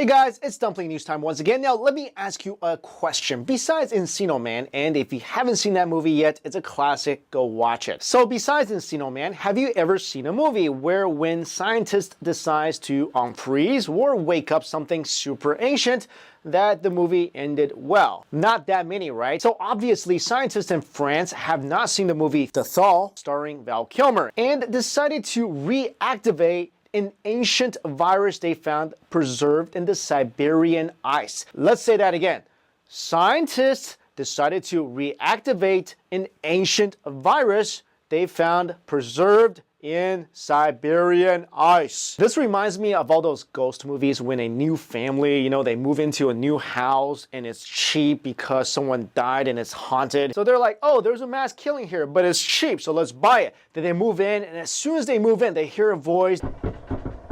Hey guys, it's Dumpling News time once again. Now let me ask you a question. Besides Encino Man, and if you haven't seen that movie yet, it's a classic, go watch it. So besides Encino Man, have you ever seen a movie where when scientists decide to unfreeze or wake up something super ancient, that the movie ended well? Not that many, right? So obviously scientists in France have not seen the movie The Thaw, starring Val Kilmer, and decided to reactivate an ancient virus they found preserved in the Siberian ice. Let's say that again. Scientists decided to reactivate an ancient virus they found preserved in Siberian ice. This reminds me of all those ghost movies when a new family, they move into a new house and it's cheap because someone died and it's haunted. So they're like, oh, there's a mass killing here, but it's cheap, so let's buy it. Then they move in, and as soon as they move in, they hear a voice,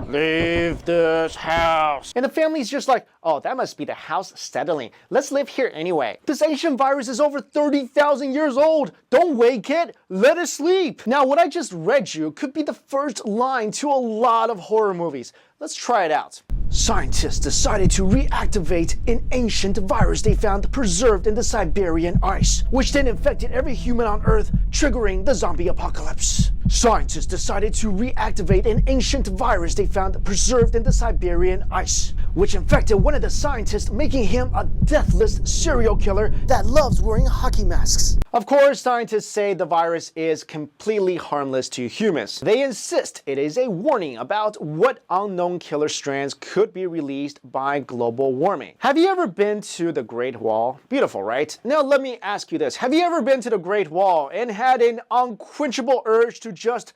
leave this house. And the family's just like, oh, that must be the house settling. Let's live here anyway. This ancient virus is over 30,000 years old. Don't wake it, let it sleep. Now, what I just read you could be the first line to a lot of horror movies. Let's try it out. Scientists decided to reactivate an ancient virus they found preserved in the Siberian ice, which then infected every human on Earth, triggering the zombie apocalypse. Scientists decided to reactivate an ancient virus they found preserved in the Siberian ice, which infected one of the scientists, making him a deathless serial killer that loves wearing hockey masks. Of course, scientists say the virus is completely harmless to humans. They insist it is a warning about what unknown killer strands could be released by global warming. Have you ever been to the Great Wall? Beautiful, right? Now let me ask you this. Have you ever been to the Great Wall and had an unquenchable urge to just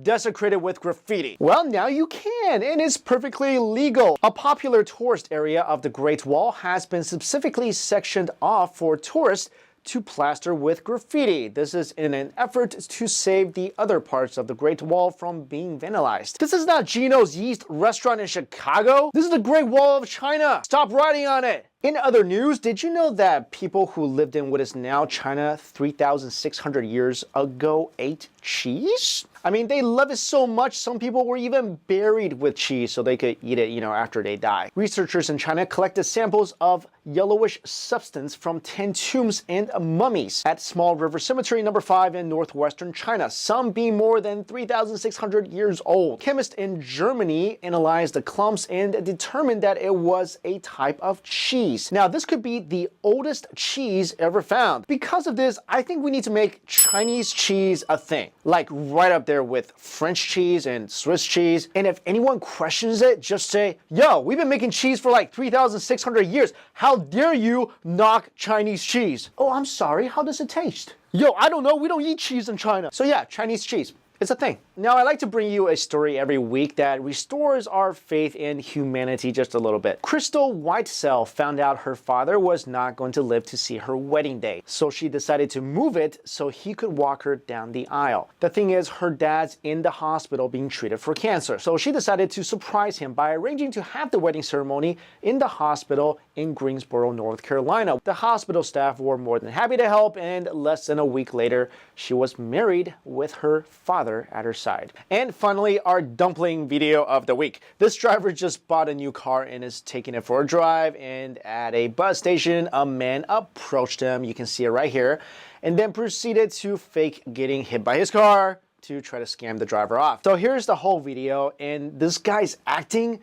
desecrate it with graffiti? Well, now you can, and it's perfectly legal. A popular tourist area of the Great Wall has been specifically sectioned off for tourists to plaster with graffiti. This is in an effort to save the other parts of the Great Wall from being vandalized. This is not Gino's Yeast restaurant in Chicago. This is the Great Wall of China. Stop writing on it. In other news, did you know that people who lived in what is now China 3,600 years ago ate cheese? I mean, they love it so much, some people were even buried with cheese so they could eat it, after they die. Researchers in China collected samples of yellowish substance from 10 tombs and mummies at Small River Cemetery number 5 in northwestern China, some being more than 3,600 years old. Chemists in Germany analyzed the clumps and determined that it was a type of cheese. Now, this could be the oldest cheese ever found. Because of this, I think we need to make Chinese cheese a thing, like right up there with French cheese and Swiss cheese. And if anyone questions it, just say, yo, we've been making cheese for like 3,600 years. How dare you knock Chinese cheese? Oh, I'm sorry, how does it taste? Yo, I don't know, we don't eat cheese in China. So yeah, Chinese cheese. It's a thing. Now, I like to bring you a story every week that restores our faith in humanity just a little bit. Crystal Whitesell found out her father was not going to live to see her wedding day, so she decided to move it so he could walk her down the aisle. The thing is, her dad's in the hospital being treated for cancer, so she decided to surprise him by arranging to have the wedding ceremony in the hospital in Greensboro, North Carolina. The hospital staff were more than happy to help, and less than a week later, she was married with her father at her side. And finally, our dumpling video of the week. This driver just bought a new car and is taking it for a drive, and at a bus station, a man approached him, you can see it right here, and then proceeded to fake getting hit by his car to try to scam the driver off. So here's the whole video, and this guy's acting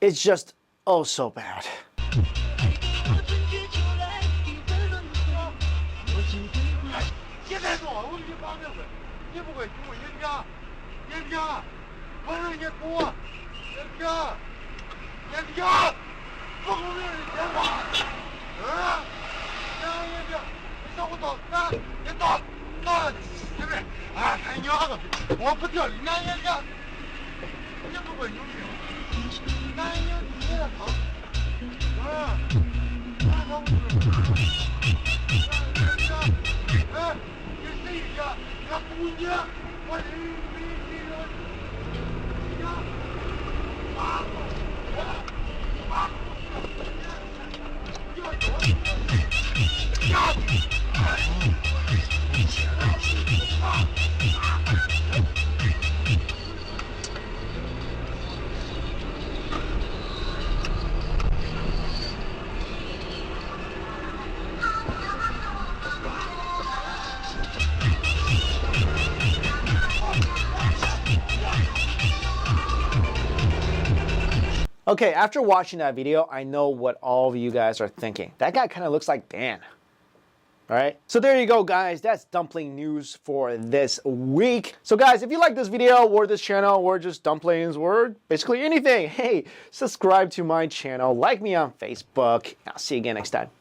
is just oh so bad. Okay, after watching that video, I know what all of you guys are thinking. That guy kind of looks like Dan. All right, so there you go, guys. That's dumpling news for this week. So guys, if you like this video or this channel or just dumplings or basically anything, hey, subscribe to my channel, like me on Facebook. I'll see you again next time.